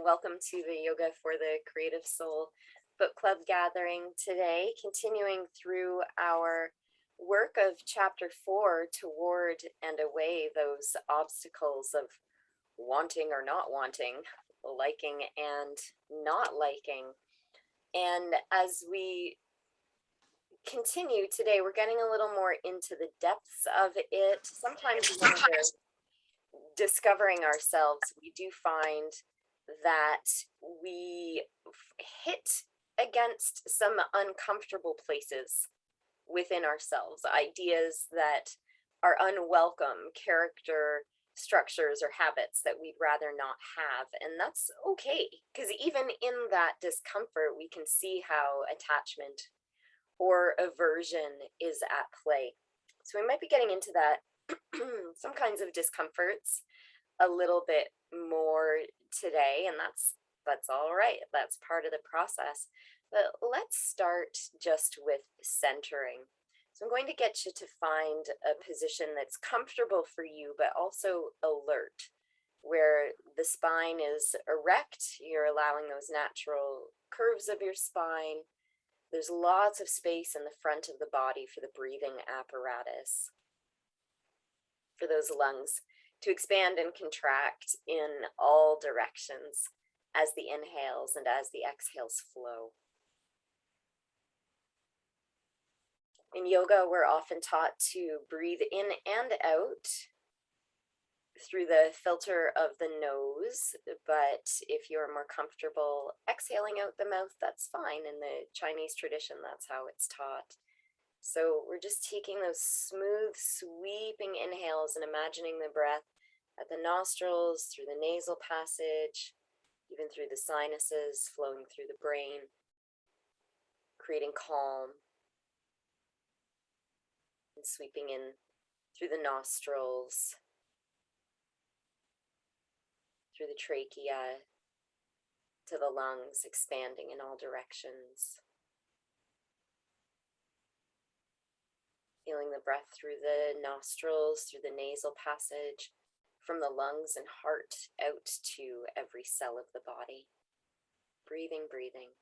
Welcome to the Yoga for the Creative Soul book club gathering today, continuing through our work of chapter 4, toward and away those obstacles of wanting or not wanting, liking and not liking. And as we continue today, we're getting a little more into the depths of it. Sometimes when we're discovering ourselves, we do find that we hit against some uncomfortable places within ourselves, ideas that are unwelcome, character structures or habits that we'd rather not have. And that's okay, because even in that discomfort, we can see how attachment or aversion is at play. So we might be getting into that, some kinds of discomforts a little bit more today, and that's all right. That's part of the process. But let's start just with centering. So I'm going to get you to find a position that's comfortable for you, but also alert, where the spine is erect. You're allowing those natural curves of your spine. There's lots of space in the front of the body for the breathing apparatus, for those lungs to expand and contract in all directions as the inhales and as the exhales flow. In yoga, we're often taught to breathe in and out through the filter of the nose, but if you're more comfortable exhaling out the mouth, that's fine. In the Chinese tradition, that's how it's taught. So we're just taking those smooth, sweeping inhales and imagining the breath at the nostrils, through the nasal passage, even through the sinuses, flowing through the brain, creating calm, and sweeping in through the nostrils, through the trachea, to the lungs, expanding in all directions. Feeling the breath through the nostrils, through the nasal passage, from the lungs and heart out to every cell of the body. Breathing, breathing.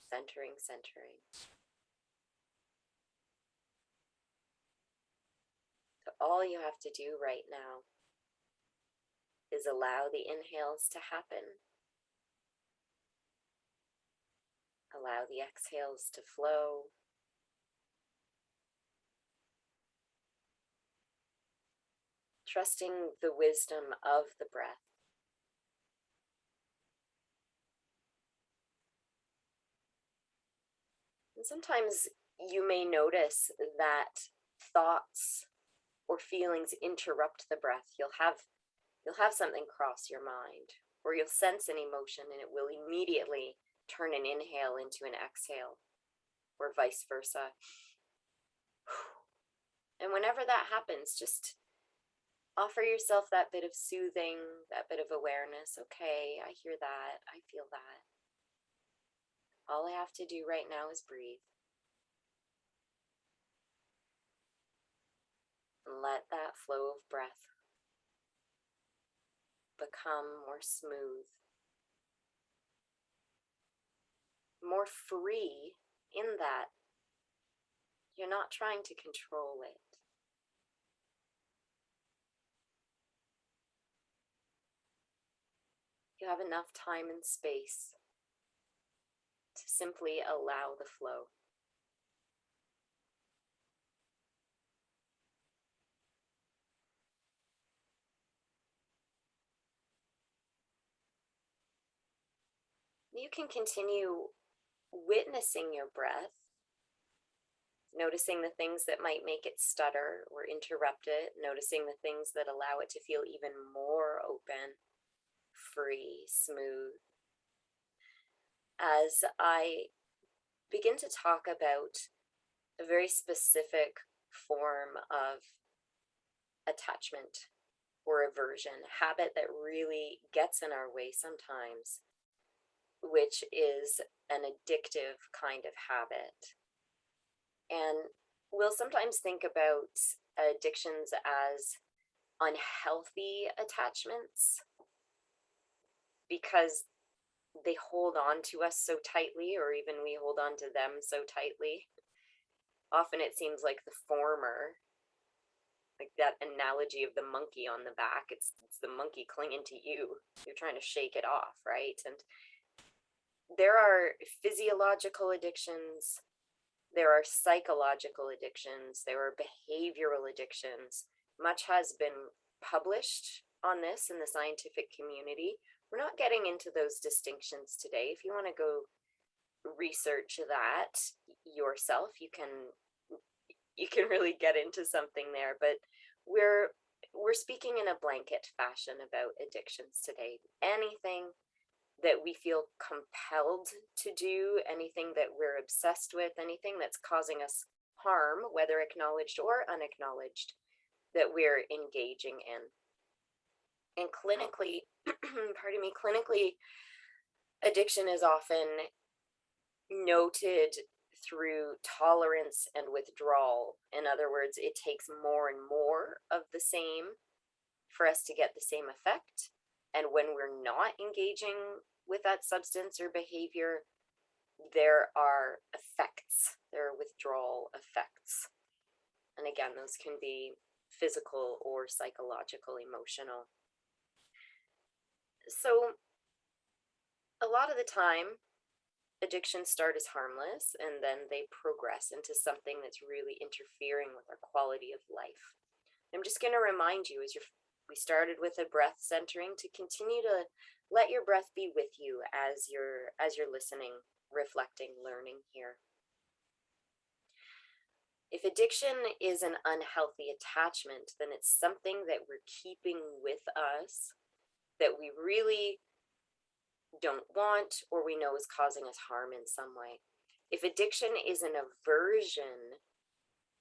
Centering, centering. So all you have to do right now is allow the inhales to happen. Allow the exhales to flow. Trusting the wisdom of the breath. And sometimes you may notice that thoughts or feelings interrupt the breath. You'll have something cross your mind, or you'll sense an emotion and it will immediately turn an inhale into an exhale, or vice versa. And whenever that happens, just offer yourself that bit of soothing, that bit of awareness. Okay, I hear that, I feel that. All I have to do right now is breathe. And let that flow of breath become more smooth, more free, in that you're not trying to control it. You have enough time and space to simply allow the flow. You can continue witnessing your breath, noticing the things that might make it stutter or interrupt it, noticing the things that allow it to feel even more open, free, smooth. As I begin to talk about a very specific form of attachment or aversion, habit that really gets in our way sometimes, which is an addictive kind of habit. And we'll sometimes think about addictions as unhealthy attachments. because they hold on to us so tightly, or even we hold on to them so tightly. Often it seems like the former, like that analogy of the monkey on the back, it's the monkey clinging to you. You're trying to shake it off, right? And there are physiological addictions, there are psychological addictions, there are behavioral addictions. Much has been published on this in the scientific community. We're not getting into those distinctions today. If you want to go research that yourself, you can really get into something there, but we're speaking in a blanket fashion about addictions today. Anything that we feel compelled to do, anything that we're obsessed with, anything that's causing us harm, whether acknowledged or unacknowledged, that we're engaging in. And clinically, pardon me, clinically, addiction is often noted through tolerance and withdrawal. In other words, it takes more and more of the same for us to get the same effect. And when we're not engaging with that substance or behavior, there are effects, there are withdrawal effects. And again, those can be physical or psychological, emotional. So a lot of the time, addictions start as harmless, and then they progress into something that's really interfering with our quality of life. I'm just going to remind you, we started with a breath centering, to continue to let your breath be with you as you're listening, reflecting, learning here. If addiction is an unhealthy attachment, then it's something that we're keeping with us that we really don't want, or we know is causing us harm in some way. If addiction is an aversion,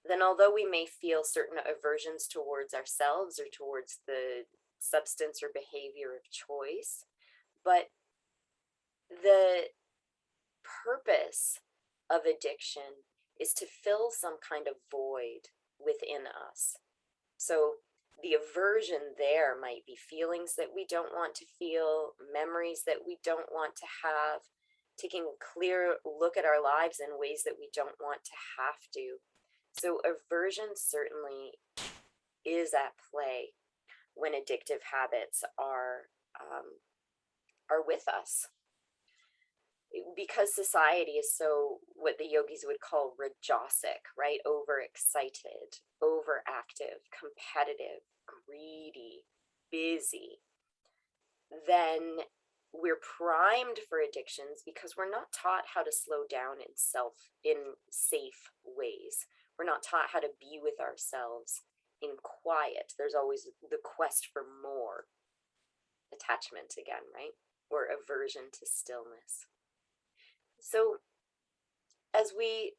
then although we may feel certain aversions towards ourselves or towards the substance or behavior of choice, but the purpose of addiction is to fill some kind of void within us. So the aversion there might be feelings that we don't want to feel, memories that we don't want to have, taking a clear look at our lives in ways that we don't want to have to. So aversion certainly is at play when addictive habits are with us. Because society is so, what the yogis would call rajasic, right? Overexcited, overactive, competitive, greedy, busy, then we're primed for addictions because we're not taught how to slow down in safe ways. We're not taught how to be with ourselves in quiet. There's always the quest for more. Attachment again, right? Or aversion to stillness. So as we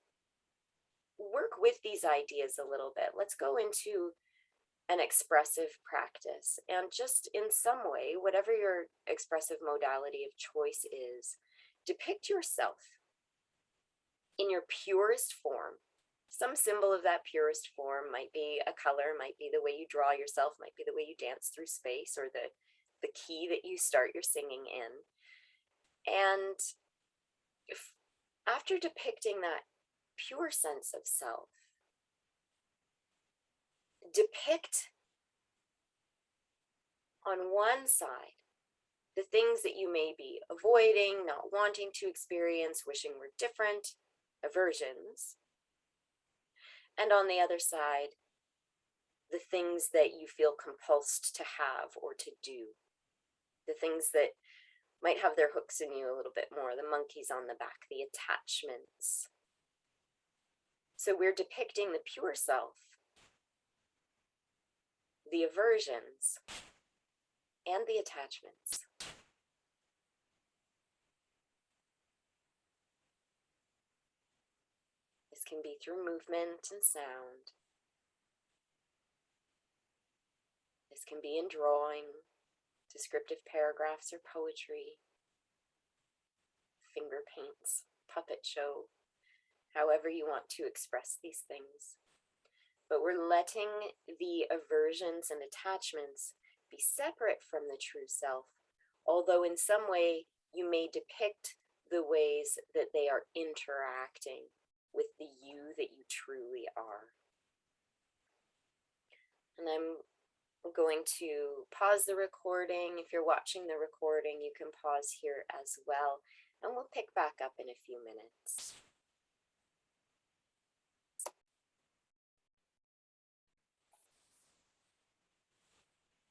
work with these ideas a little bit, let's go into an expressive practice. And just in some way, whatever your expressive modality of choice is, depict yourself in your purest form. Some symbol of that purest form might be a color, might be the way you draw yourself, might be the way you dance through space, or the key that you start your singing in. And after depicting that pure sense of self, depict on one side the things that you may be avoiding, not wanting to experience, wishing were different, aversions. And on the other side, the things that you feel compulsed to have or to do, the things that might have their hooks in you a little bit more, the monkeys on the back, the attachments. So we're depicting the pure self, the aversions, and the attachments. This can be through movement and sound. This can be in drawing, descriptive paragraphs or poetry, finger paints, puppet show, however you want to express these things. But we're letting the aversions and attachments be separate from the true self although in some way you may depict the ways that they are interacting with the you that you truly are. And I'm going to pause the recording. If you're watching the recording, you can pause here as well, and we'll pick back up in a few minutes.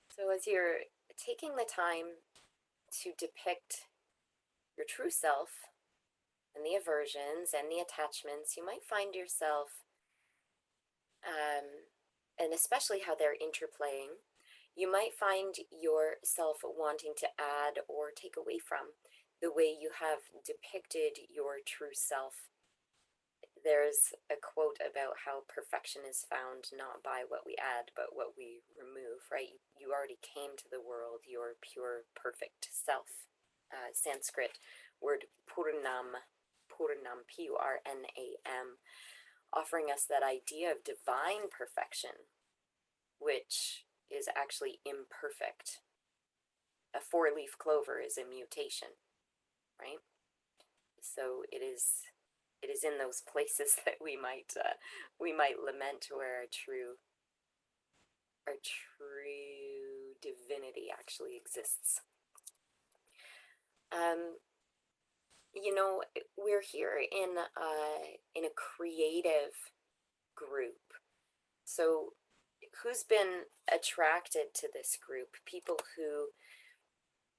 So as you're taking the time to depict your true self and the aversions and the attachments, you might find yourself, and especially how they're interplaying, you might find yourself wanting to add or take away from the way you have depicted your true self. There's a quote about how perfection is found not by what we add, but what we remove, right? You already came to the world, your pure, perfect self. Sanskrit word Purnam, Purnam, offering us that idea of divine perfection, which is actually imperfect. A four-leaf clover is a mutation, right? So it is in those places that we might lament where our true divinity actually exists. You know, we're here in a creative group. So who's been attracted to this group? People who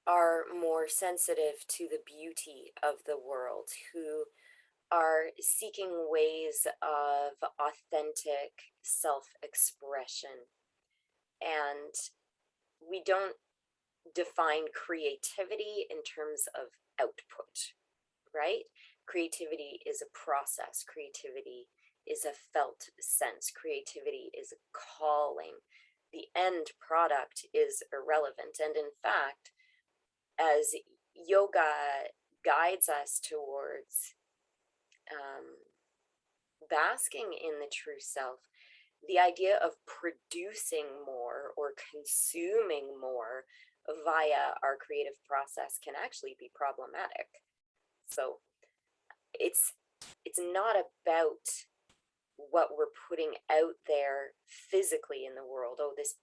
are more sensitive to the beauty of the world, who are seeking ways of authentic self-expression. And we don't define creativity in terms of output, right? Creativity is a process. Creativity is a felt sense. Creativity is a calling. The end product is irrelevant. And in fact, as yoga guides us towards basking in the true self, the idea of producing more or consuming more via our creative process can actually be problematic. So it's not about what we're putting out there physically in the world. Oh, this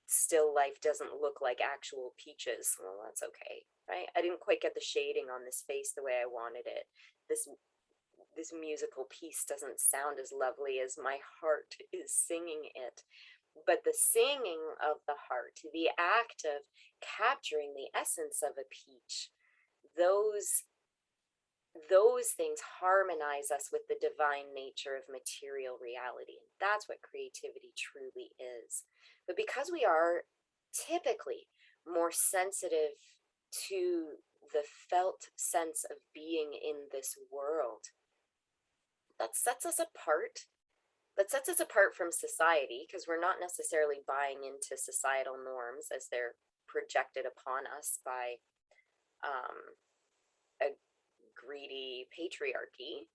still life doesn't look like actual peaches. Well, that's okay, right? I didn't quite get the shading on this face the way I wanted it. This musical piece doesn't sound as lovely as my heart is singing it. But the singing of the heart, the act of capturing the essence of a peach, those things harmonize us with the divine nature of material reality. And that's what creativity truly is. But because we are typically more sensitive to the felt sense of being in this world, that sets us apart. That sets us apart from society, because we're not necessarily buying into societal norms as they're projected upon us by a greedy patriarchy.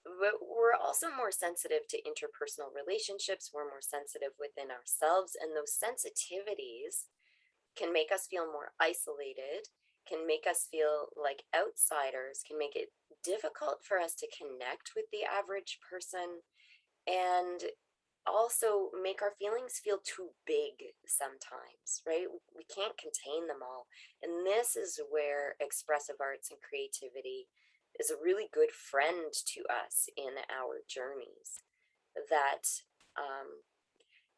But we're also more sensitive to interpersonal relationships. We're more sensitive within ourselves, and those sensitivities can make us feel more isolated, can make us feel like outsiders, can make it difficult for us to connect with the average person, and also make our feelings feel too big sometimes, right? We can't contain them all. And this is where expressive arts and creativity is a really good friend to us in our journeys. That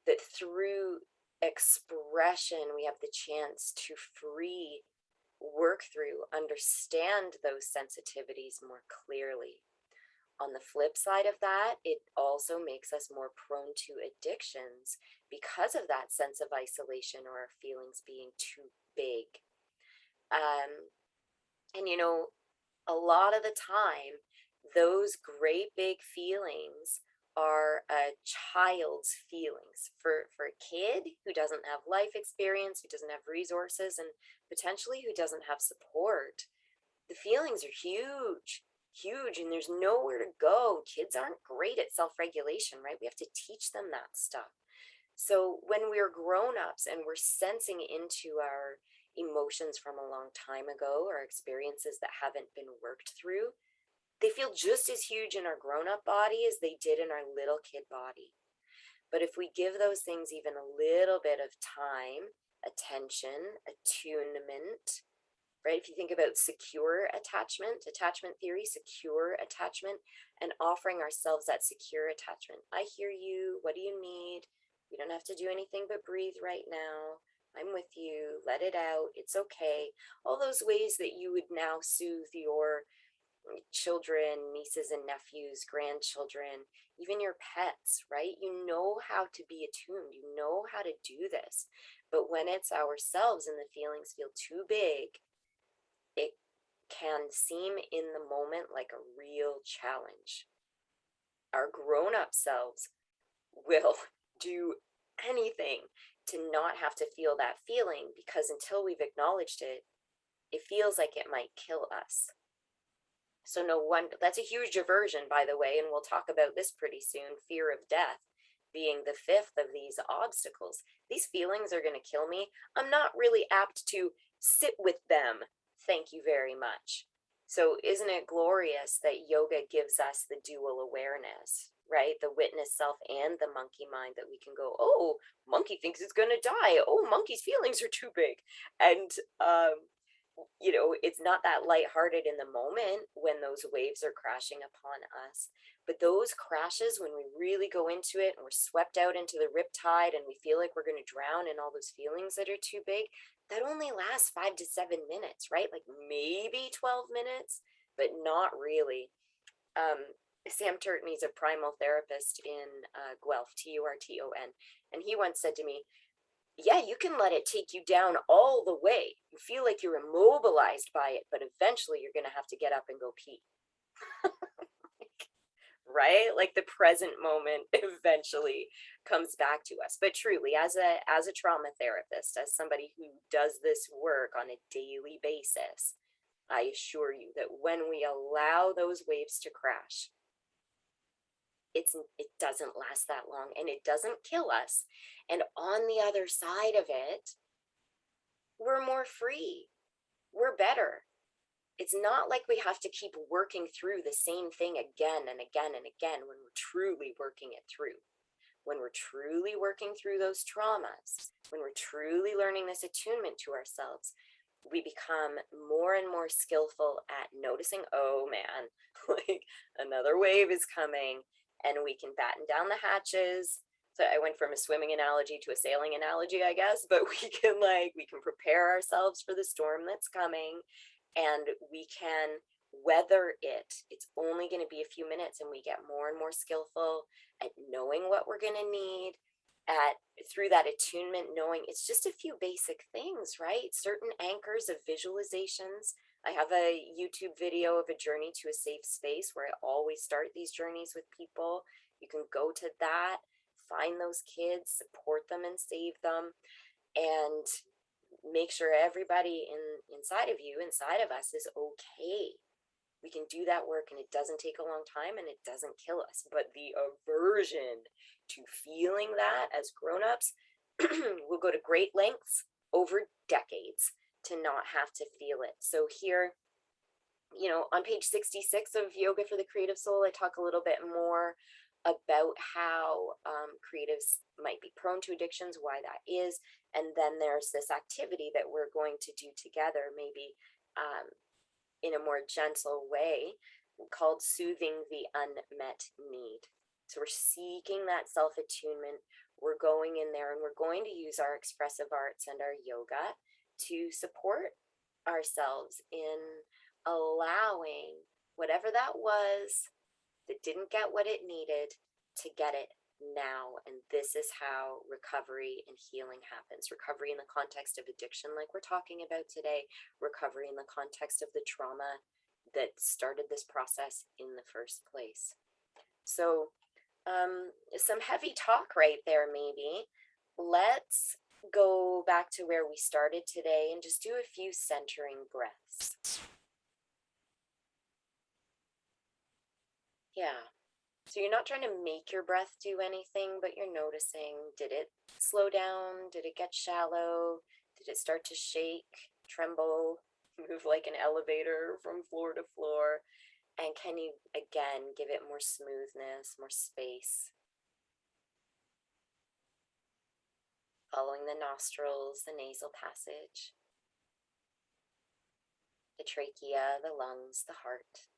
that through expression we have the chance to work through, understand those sensitivities more clearly. On the flip side of that, it also makes us more prone to addictions because of that sense of isolation or our feelings being too big. And you know, a lot of the time, those great big feelings are a child's feelings. For a kid who doesn't have life experience, who doesn't have resources, and potentially who doesn't have support, the feelings are huge, and there's nowhere to go. Kids aren't great at self-regulation, right? We have to teach them that stuff. So when we're grown-ups and we're sensing into our emotions from a long time ago or experiences that haven't been worked through, they feel just as huge in our grown-up body as they did in our little kid body. But if we give those things even a little bit of time, attention, attunement, right? If you think about secure attachment, attachment theory, secure attachment, and offering ourselves that secure attachment. I hear you. What do you need? We don't have to do anything but breathe right now. I'm with you. Let it out. It's okay. All those ways that you would now soothe your children, nieces and nephews, grandchildren, even your pets, right? You know how to be attuned. You know how to do this. But when it's ourselves and the feelings feel too big, it can seem in the moment like a real challenge. Our grown-up selves will do anything to not have to feel that feeling, because until we've acknowledged it, it feels like it might kill us. So no one, that's a huge aversion, by the way, and we'll talk about this pretty soon, fear of death being the fifth of these obstacles. These feelings are going to kill me. I'm not really apt to sit with them. Thank you very much. So isn't it glorious that yoga gives us the dual awareness, right? The witness self and the monkey mind, that we can go, oh, monkey thinks it's going to die. Oh, monkey's feelings are too big. And, it's not that lighthearted in the moment when those waves are crashing upon us. But those crashes, when we really go into it and we're swept out into the riptide and we feel like we're going to drown in all those feelings that are too big, that only lasts 5 to 7 minutes, right? Like maybe 12 minutes, but not really. Sam Turtney is a primal therapist in Guelph, Turton, and he once said to me, yeah, you can let it take you down all the way. You feel like you're immobilized by it, but eventually you're going to have to get up and go pee. Right? Like the present moment eventually comes back to us. But truly, as a trauma therapist, as somebody who does this work on a daily basis, I assure you that when we allow those waves to crash, it doesn't last that long, and it doesn't kill us. And on the other side of it, we're more free. We're better. It's not like we have to keep working through the same thing again and again and again when we're truly working it through. When we're truly working through those traumas, when we're truly learning this attunement to ourselves, we become more and more skillful at noticing, oh man, like another wave is coming, and we can batten down the hatches. So I went from a swimming analogy to a sailing analogy, I guess, but we can prepare ourselves for the storm that's coming, and we can weather it. It's only going to be a few minutes, and we get more and more skillful at knowing what we're going to need, at through that attunement, knowing it's just a few basic things, right? Certain anchors of visualizations. I have a YouTube video of a journey to a safe space where I always start these journeys with people. You can go to that, find those kids, support them and save them, and make sure everybody inside of us is okay. We can do that work, and it doesn't take a long time, and it doesn't kill us. But the aversion to feeling that as grown-ups will go to great lengths over decades to not have to feel it. So here, on page 66 of Yoga for the Creative Soul, I talk a little bit more about how creatives might be prone to addictions, why that is. And then there's this activity that we're going to do together, maybe in a more gentle way, called soothing the unmet need. So we're seeking that self-attunement. We're going in there and we're going to use our expressive arts and our yoga to support ourselves in allowing whatever that was that didn't get what it needed to get it now. And this is how recovery and healing happens. Recovery in the context of addiction, like we're talking about today, recovery in the context of the trauma that started this process in the first place. So some heavy talk right there, maybe. Let's go back to where we started today and just do a few centering breaths. Yeah. So you're not trying to make your breath do anything, but you're noticing, did it slow down? Did it get shallow? Did it start to shake, tremble, move like an elevator from floor to floor? And can you, again, give it more smoothness, more space? Following the nostrils, the nasal passage, the trachea, the lungs, the heart,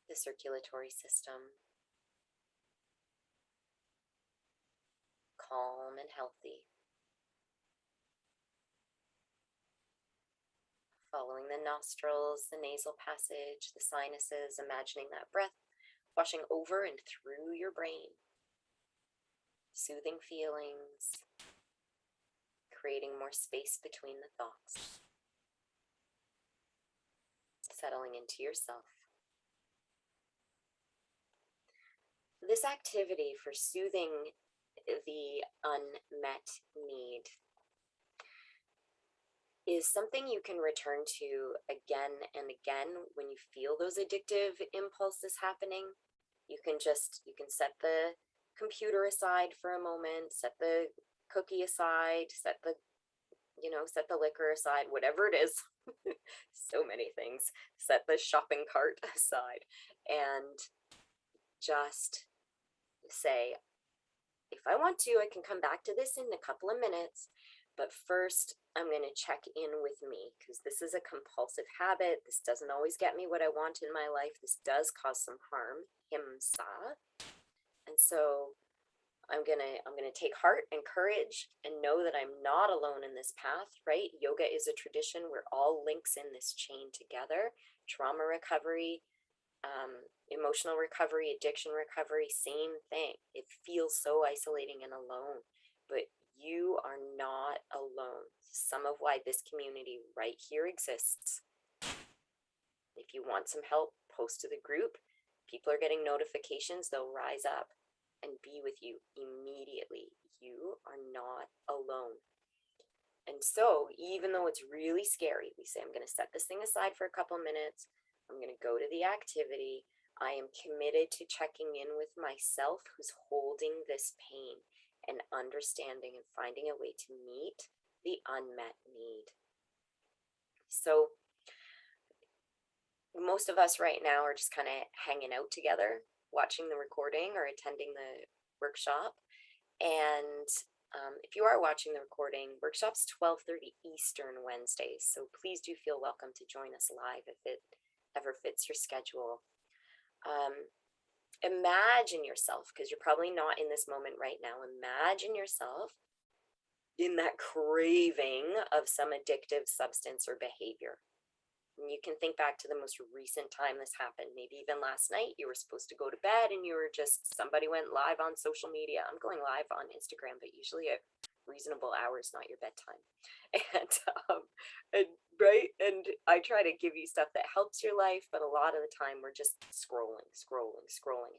the circulatory system, calm and healthy. Following the nostrils, the nasal passage, the sinuses, imagining that breath washing over and through your brain. Soothing feelings, creating more space between the thoughts. Settling into yourself. This activity for soothing the unmet need is something you can return to again and again when you feel those addictive impulses happening. You can set the computer aside for a moment, set the cookie aside, set the liquor aside, whatever it is. So many things. Set the shopping cart aside and just say, if I want to, I can come back to this in a couple of minutes, but first I'm going to check in with me, because this is a compulsive habit. This doesn't always get me what I want in my life. This does cause some harm, himsa. And so I'm gonna take heart and courage and know that I'm not alone in this path, right? Yoga is a tradition. We're all links in this chain together. Trauma recovery, emotional recovery, addiction recovery, same thing. It feels so isolating and alone, but you are not alone. Some of why this community right here exists. If you want some help, post to the group. People are getting notifications, they'll rise up and be with you immediately. You are not alone. And so, even though it's really scary, we say, I'm going to set this thing aside for a couple minutes. I'm going to go to the activity. I am committed to checking in with myself who's holding this pain and understanding and finding a way to meet the unmet need. So, most of us right now are just kind of hanging out together, watching the recording or attending the workshop. And if you are watching the recording, workshop's 12:30 Eastern Wednesdays, so please do feel welcome to join us live if it ever fits your schedule. Imagine yourself, because you're probably not in this moment right now, imagine yourself in that craving of some addictive substance or behavior. And you can think back to the most recent time this happened. Maybe even last night, you were supposed to go to bed and somebody went live on social media. I'm going live on Instagram, but usually at reasonable hours, not your bedtime. And I try to give you stuff that helps your life, but a lot of the time we're just scrolling,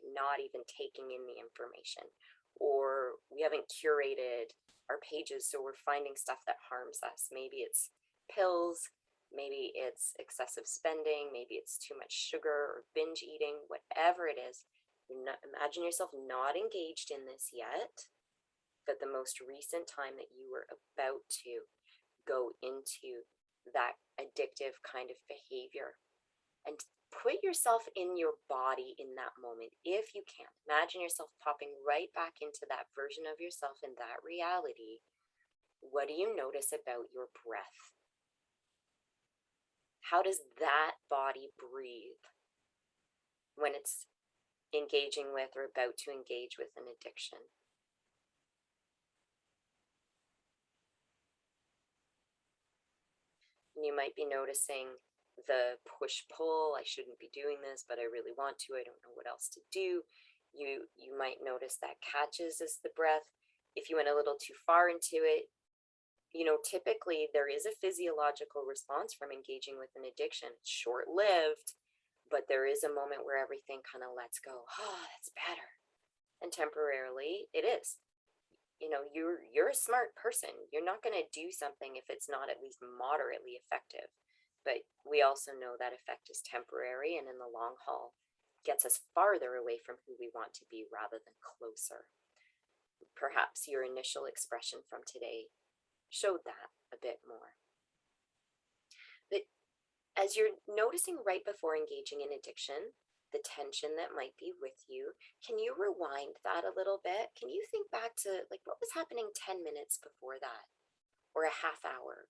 not even taking in the information. Or we haven't curated our pages, so we're finding stuff that harms us. Maybe it's pills, maybe it's excessive spending, maybe it's too much sugar or binge eating, whatever it is. Imagine yourself not engaged in this yet, but the most recent time that you were about to go into that addictive kind of behavior. And put yourself in your body in that moment, if you can. Imagine yourself popping right back into that version of yourself in that reality. What do you notice about your breath? How does that body breathe when it's engaging with or about to engage with an addiction? And you might be noticing the push-pull. I shouldn't be doing this, but I really want to. I don't know what else to do. You might notice that catches as the breath. If you went a little too far into it, typically there is a physiological response from engaging with an addiction. It's short-lived, but there is a moment where everything kind of lets go. Oh, that's better. And temporarily it is. You're a smart person. You're not going to do something if it's not at least moderately effective. But we also know that effect is temporary, and in the long haul gets us farther away from who we want to be rather than closer. Perhaps your initial expression from today showed that a bit more. But as you're noticing right before engaging in addiction, the tension that might be with you, can you rewind that a little bit? Can you think back to like what was happening 10 minutes before that, or a half hour,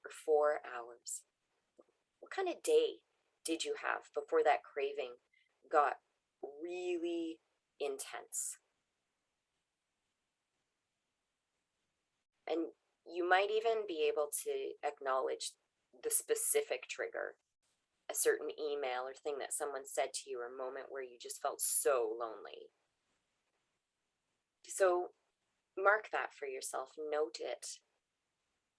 or 4 hours? What kind of day did you have before that craving got really intense? And you might even be able to acknowledge the specific trigger, a certain email or thing that someone said to you, or a moment where you just felt so lonely. So mark that for yourself, note it.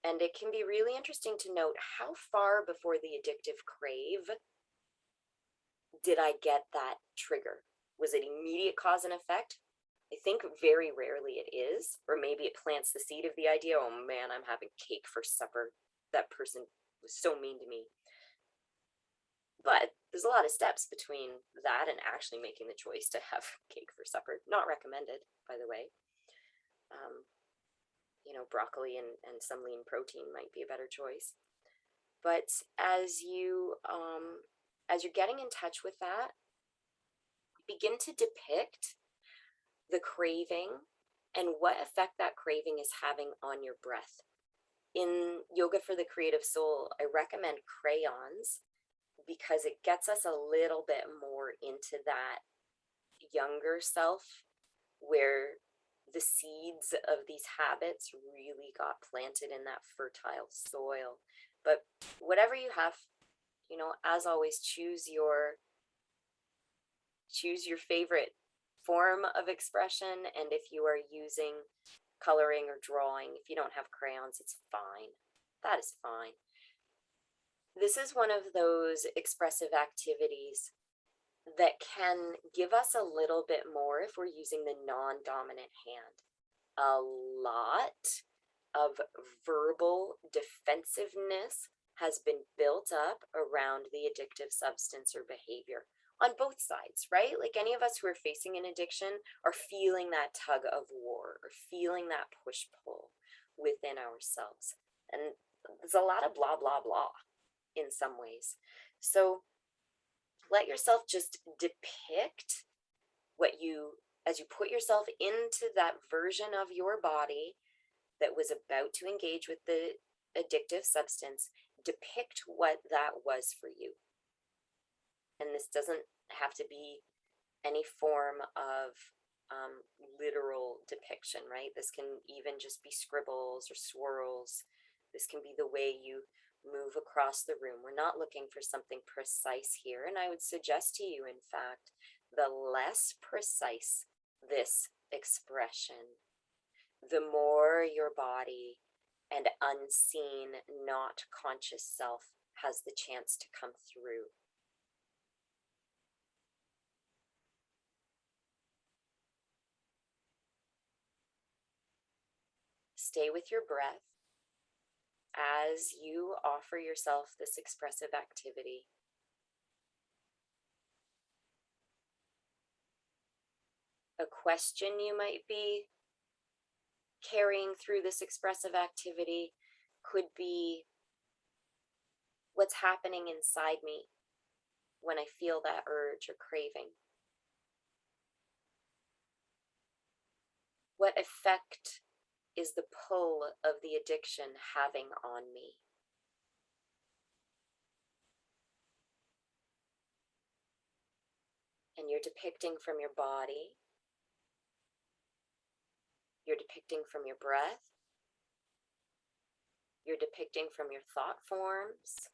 And it can be really interesting to note how far before the addictive crave did I get that trigger? Was it immediate cause and effect? I think very rarely it is, or maybe it plants the seed of the idea, oh man, I'm having cake for supper. That person was so mean to me. But there's a lot of steps between that and actually making the choice to have cake for supper. Not recommended, by the way. Broccoli and some lean protein might be a better choice. But as you're getting in touch with that, begin to depict the craving and what effect that craving is having on your breath. In Yoga for the Creative Soul, I recommend crayons because it gets us a little bit more into that younger self where the seeds of these habits really got planted in that fertile soil. But whatever you have, as always, choose your favorite form of expression. And if you are using coloring or drawing, if you don't have crayons, it's fine. That is fine. This is one of those expressive activities that can give us a little bit more if we're using the non-dominant hand. A lot of verbal defensiveness has been built up around the addictive substance or behavior on both sides, right? Like any of us who are facing an addiction are feeling that tug of war or feeling that push-pull within ourselves. And there's a lot of blah, blah, blah in some ways. So let yourself just depict as you put yourself into that version of your body that was about to engage with the addictive substance, depict what that was for you. And this doesn't have to be any form of literal depiction, right? This can even just be scribbles or swirls. This can be the way you move across the room. We're not looking for something precise here. And I would suggest to you, in fact, the less precise this expression, the more your body and unseen, not conscious self has the chance to come through. Stay with your breath as you offer yourself this expressive activity. A question you might be carrying through this expressive activity could be, what's happening inside me when I feel that urge or craving? What effect is the pull of the addiction having on me? And you're depicting from your body, you're depicting from your breath, you're depicting from your thought forms.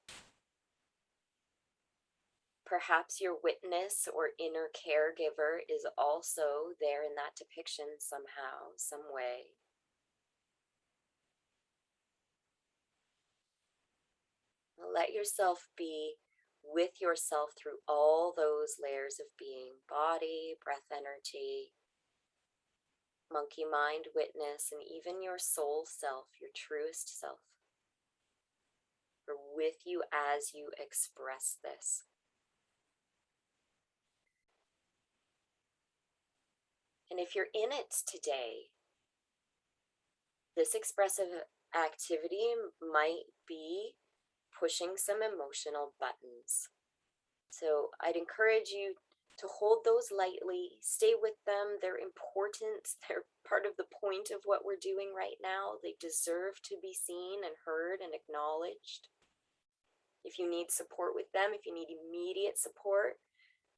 Perhaps your witness or inner caregiver is also there in that depiction somehow, some way. Let yourself be with yourself through all those layers of being: body, breath energy, monkey mind, witness, and even your soul self, your truest self. We're with you as you express this. And if you're in it today, this expressive activity might be pushing some emotional buttons. So I'd encourage you to hold those lightly, stay with them. They're important. They're part of the point of what we're doing right now. They deserve to be seen and heard and acknowledged. If you need support with them, if you need immediate support,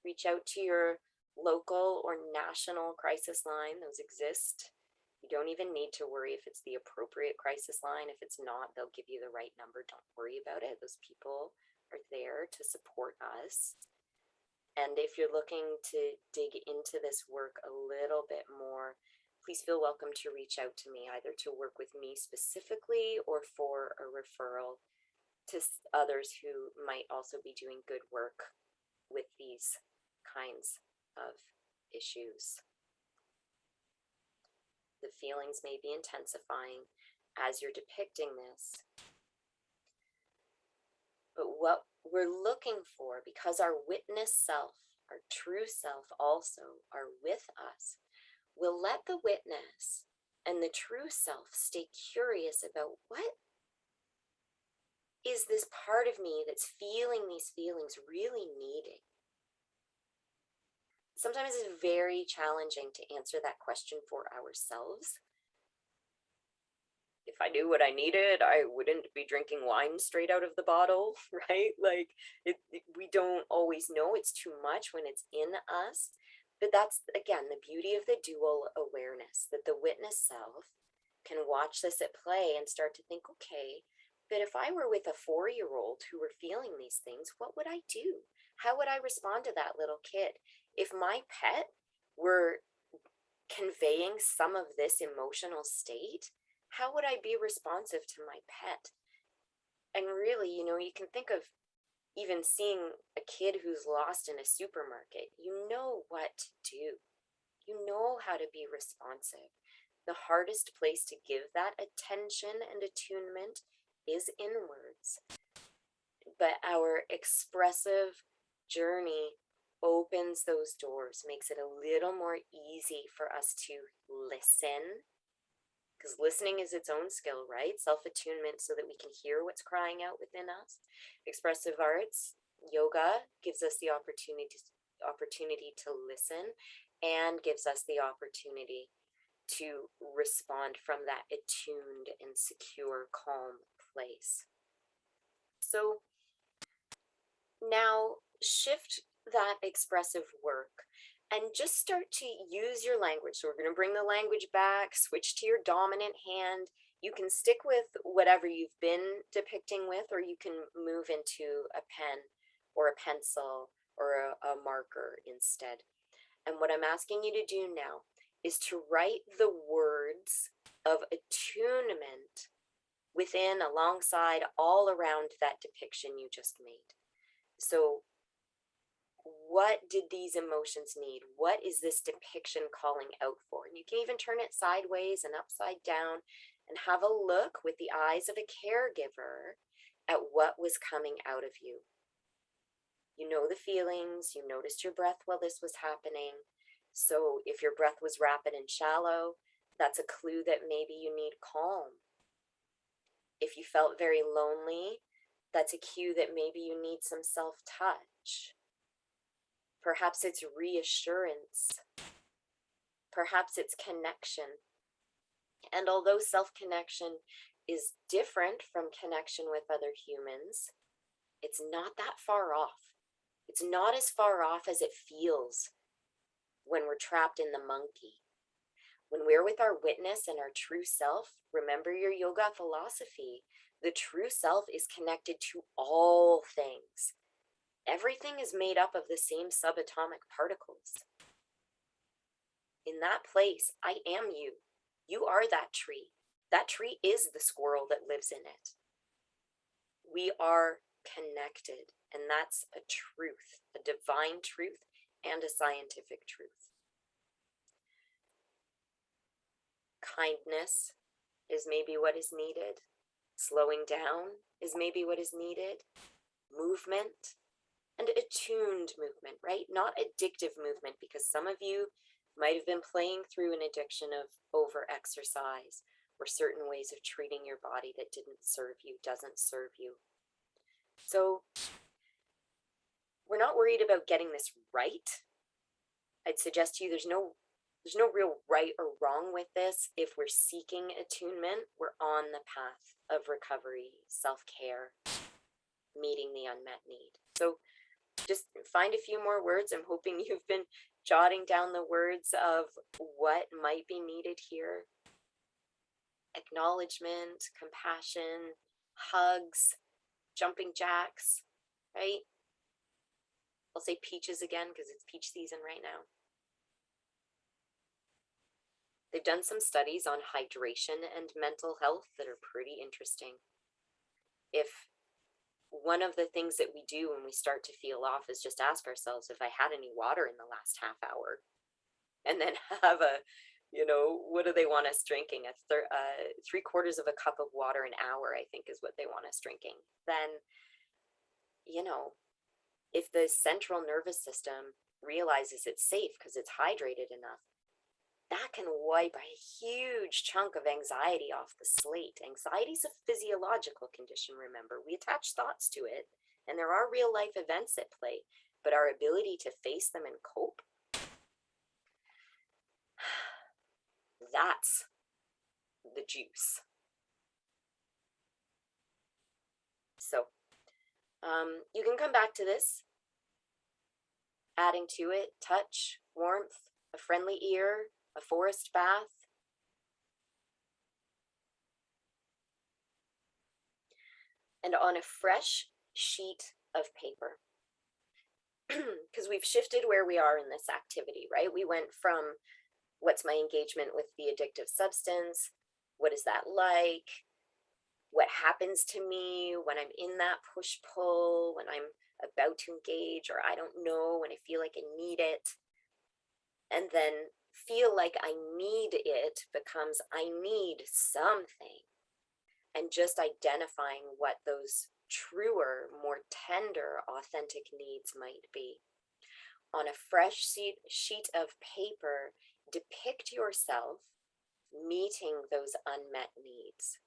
reach out to your local or national crisis line. Those exist. You don't even need to worry if it's the appropriate crisis line. If it's not, they'll give you the right number. Don't worry about it. Those people are there to support us. And if you're looking to dig into this work a little bit more, please feel welcome to reach out to me, either to work with me specifically or for a referral to others who might also be doing good work with these kinds of issues. The feelings may be intensifying as you're depicting this. But what we're looking for, because our witness self, our true self also are with us, will let the witness and the true self stay curious about what is this part of me that's feeling these feelings really needing. Sometimes it's very challenging to answer that question for ourselves. If I knew what I needed, I wouldn't be drinking wine straight out of the bottle, right? Like we don't always know it's too much when it's in us. But that's, again, the beauty of the dual awareness, that the witness self can watch this at play and start to think, okay, but if I were with a 4-year-old who were feeling these things, what would I do? How would I respond to that little kid? If my pet were conveying some of this emotional state, how would I be responsive to my pet? And really, you can think of even seeing a kid who's lost in a supermarket. You know what to do. You know how to be responsive. The hardest place to give that attention and attunement is inwards. But our expressive journey opens those doors, makes it a little more easy for us to listen, because listening is its own skill, right? Self-attunement so that we can hear what's crying out within us. Expressive arts, yoga gives us the opportunity to listen and gives us the opportunity to respond from that attuned and secure, calm place. So now shift that expressive work and just start to use your language. So we're going to bring the language back, switch to your dominant hand. You can stick with whatever you've been depicting with, or you can move into a pen or a pencil or a marker instead. And what I'm asking you to do now is to write the words of attunement within, alongside, all around that depiction you just made. So what did these emotions need? What is this depiction calling out for? And you can even turn it sideways and upside down and have a look with the eyes of a caregiver at what was coming out of you. You know the feelings, you noticed your breath while this was happening. So if your breath was rapid and shallow, that's a clue that maybe you need calm. If you felt very lonely, that's a cue that maybe you need some self-touch. Perhaps it's reassurance. Perhaps it's connection. And although self-connection is different from connection with other humans, it's not that far off. It's not as far off as it feels when we're trapped in the monkey. When we're with our witness and our true self, remember your yoga philosophy, the true self is connected to all things. Everything is made up of the same subatomic particles. In that place, I am you. You are that tree. That tree is the squirrel that lives in it. We are connected, and that's a truth, a divine truth and a scientific truth. Kindness is maybe what is needed. Slowing down is maybe what is needed. Movement. And attuned movement, right? Not addictive movement, because some of you might have been playing through an addiction of over-exercise or certain ways of treating your body that didn't serve you, doesn't serve you. So we're not worried about getting this right. I'd suggest to you there's no real right or wrong with this. If we're seeking attunement, we're on the path of recovery, self-care, meeting the unmet need. So just find a few more words. I'm hoping you've been jotting down the words of what might be needed here. Acknowledgement, compassion, hugs, jumping jacks, right? I'll say peaches again because it's peach season right now. They've done some studies on hydration and mental health that are pretty interesting. If one of the things that we do when we start to feel off is just ask ourselves if I had any water in the last half hour, and then have a, what do they want us drinking? 3/4 of a cup of water an hour, I think is what they want us drinking. Then, if the central nervous system realizes it's safe because it's hydrated enough, that can wipe a huge chunk of anxiety off the slate. Anxiety is a physiological condition, remember. We attach thoughts to it, and there are real life events at play, but our ability to face them and cope, that's the juice. So, you can come back to this, adding to it touch, warmth, a friendly ear, a forest bath. And on a fresh sheet of paper, because we've shifted where we are in this activity, right? We went from what's my engagement with the addictive substance? What is that like? What happens to me when I'm in that push-pull, when I'm about to engage, or I don't know, when I feel like I need it? And then feel like I need it becomes I need something. And just identifying what those truer, more tender, authentic needs might be. On a fresh sheet of paper, depict yourself meeting those unmet needs.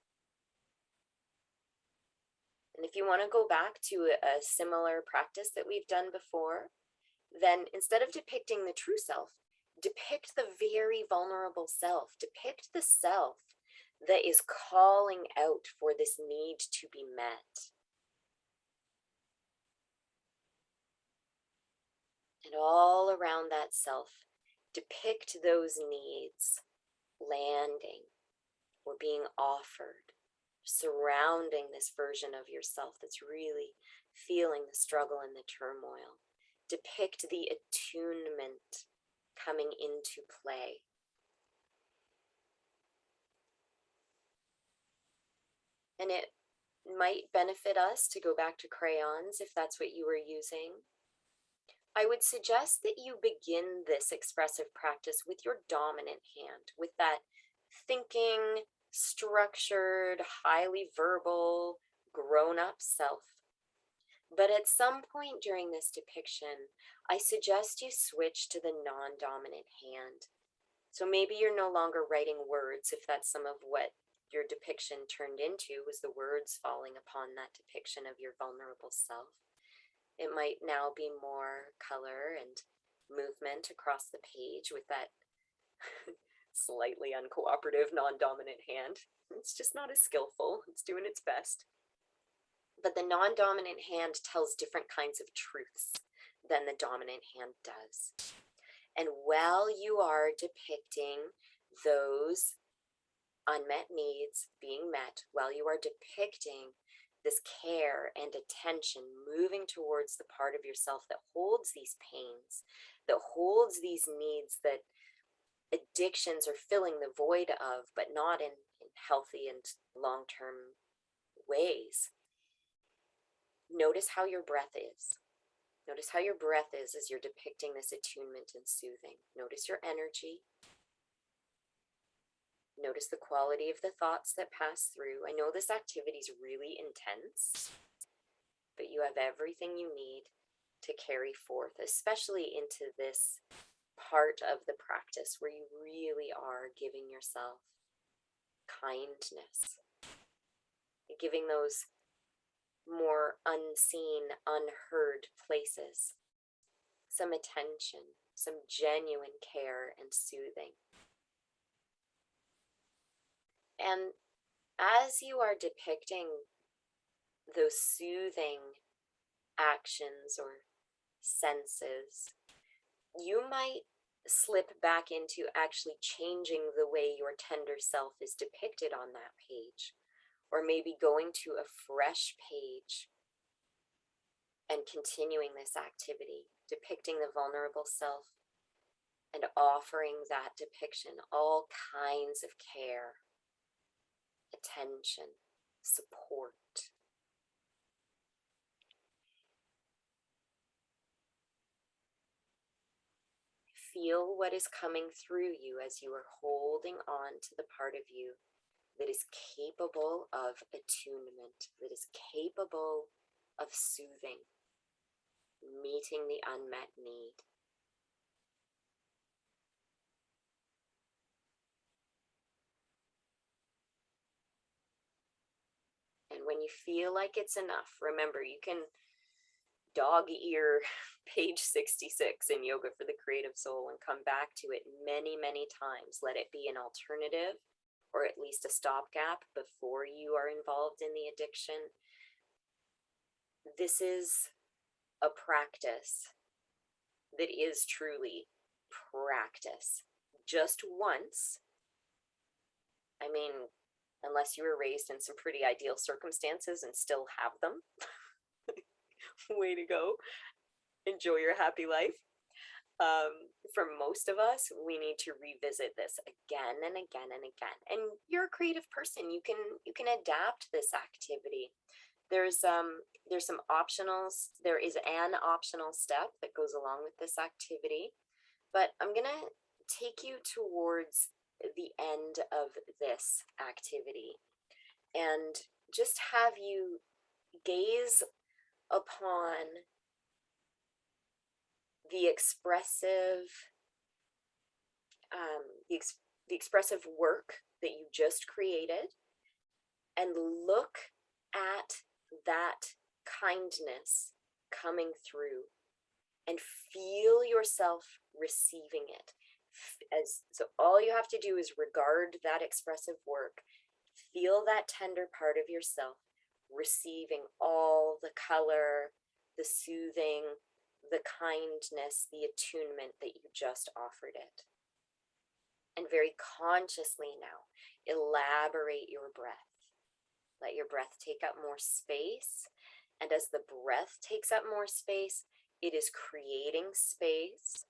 And if you want to go back to a similar practice that we've done before, then instead of depicting the true self, depict the very vulnerable self. Depict the self that is calling out for this need to be met. And all around that self, depict those needs landing or being offered, surrounding this version of yourself that's really feeling the struggle and the turmoil. Depict the attunement coming into play. And it might benefit us to go back to crayons if that's what you were using. I would suggest that you begin this expressive practice with your dominant hand, with that thinking, structured, highly verbal, grown-up self. But at some point during this depiction, I suggest you switch to the non-dominant hand. So maybe you're no longer writing words, if that's some of what your depiction turned into, was the words falling upon that depiction of your vulnerable self. It might now be more color and movement across the page with that slightly uncooperative, non-dominant hand. It's just not as skillful. It's doing its best. But the non-dominant hand tells different kinds of truths than the dominant hand does. And while you are depicting those unmet needs being met, while you are depicting this care and attention moving towards the part of yourself that holds these pains, that holds these needs that addictions are filling the void of, but not in healthy and long-term ways. Notice how your breath is. Notice how your breath is as you're depicting this attunement and soothing. Notice your energy. Notice the quality of the thoughts that pass through. I know this activity is really intense, but you have everything you need to carry forth, especially into this part of the practice where you really are giving yourself kindness, giving those more unseen, unheard places some attention, some genuine care and soothing. And as you are depicting those soothing actions or senses, you might slip back into actually changing the way your tender self is depicted on that page, or maybe going to a fresh page and continuing this activity, depicting the vulnerable self and offering that depiction all kinds of care, attention, support. Feel what is coming through you as you are holding on to the part of you that is capable of attunement, that is capable of soothing, meeting the unmet need. And when you feel like it's enough, remember, you can dog ear page 66 in Yoga for the Creative Soul and come back to it many, many times. Let it be an alternative or at least a stopgap before you are involved in the addiction. This is a practice that is truly practice. Just once, I mean, unless you were raised in some pretty ideal circumstances and still have them, way to go. Enjoy your happy life. For most of us, we need to revisit this again and again and again. And you're a creative person. You can adapt this activity. There's some optionals. There is an optional step that goes along with this activity, but I'm gonna take you towards the end of this activity and just have you gaze upon the expressive the expressive work that you just created, and look at that kindness coming through and feel yourself receiving it. So all you have to do is regard that expressive work, feel that tender part of yourself receiving all the color, the soothing, the kindness, the attunement that you just offered it. And very consciously now, elaborate your breath. Let your breath take up more space. And as the breath takes up more space, it is creating space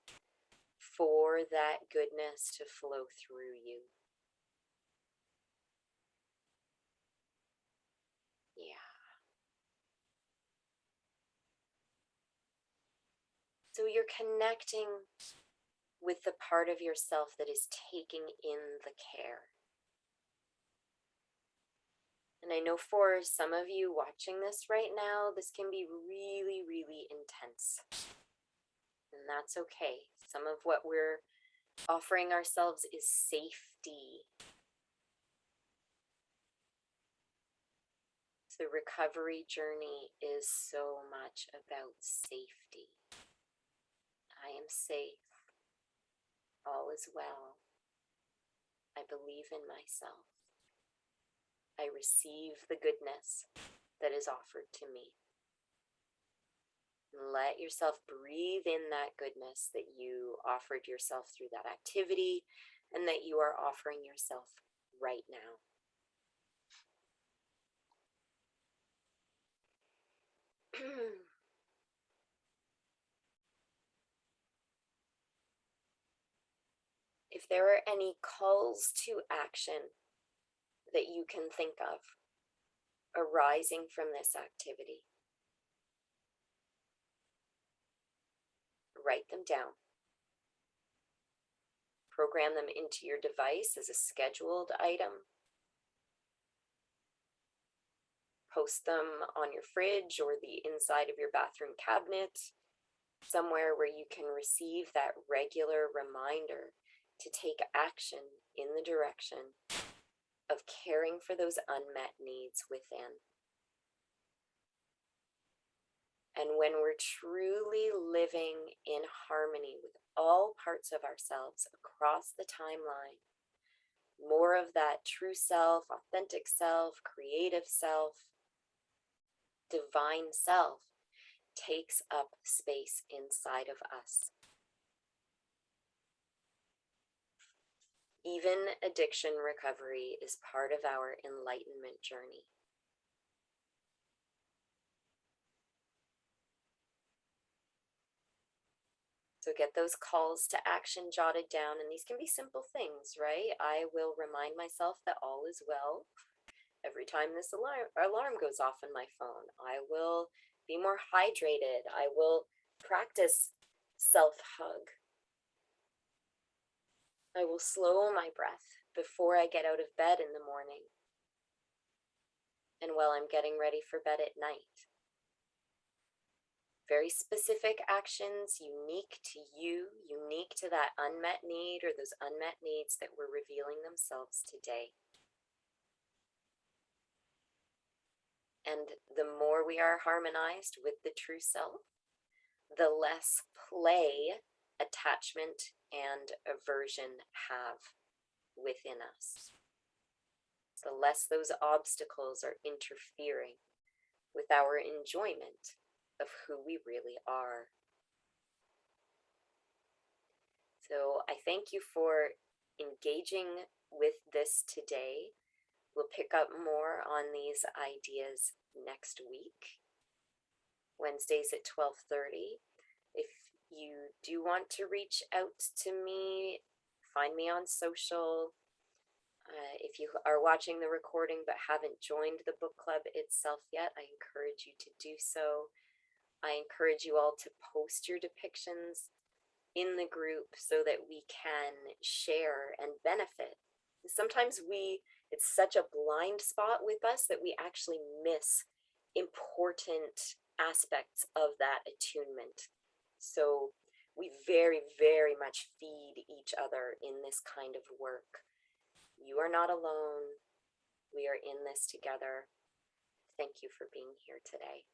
for that goodness to flow through you. Yeah. So you're connecting with the part of yourself that is taking in the care. And I know for some of you watching this right now, this can be really, really intense. And that's okay. Some of what we're offering ourselves is safety. The recovery journey is so much about safety. I am safe. All is well. I believe in myself. I receive the goodness that is offered to me. Let yourself breathe in that goodness that you offered yourself through that activity and that you are offering yourself right now. If there are any calls to action that you can think of arising from this activity, write them down. Program them into your device as a scheduled item. Post them on your fridge or the inside of your bathroom cabinet, somewhere where you can receive that regular reminder to take action in the direction of caring for those unmet needs within. And when we're truly living in harmony with all parts of ourselves across the timeline, more of that true self, authentic self, creative self, divine self takes up space inside of us. Even addiction recovery is part of our enlightenment journey. So get those calls to action jotted down, and these can be simple things, right? I will remind myself that all is well every time this alarm goes off on my phone. I will be more hydrated. I will practice self-hug. I will slow my breath before I get out of bed in the morning and while I'm getting ready for bed at night. Very specific actions, unique to you, unique to that unmet need or those unmet needs that were revealing themselves today. And the more we are harmonized with the true self, the less play, attachment, and aversion have within us. The less those obstacles are interfering with our enjoyment of who we really are. So I thank you for engaging with this today. We'll pick up more on these ideas next week, Wednesdays at 12:30. If you do want to reach out to me, find me on social. If you are watching the recording but haven't joined the book club itself yet, I encourage you to do so. I encourage you all to post your depictions in the group so that we can share and benefit. Sometimes it's such a blind spot with us that we actually miss important aspects of that attunement. So we very, very much feed each other in this kind of work. You are not alone. We are in this together. Thank you for being here today.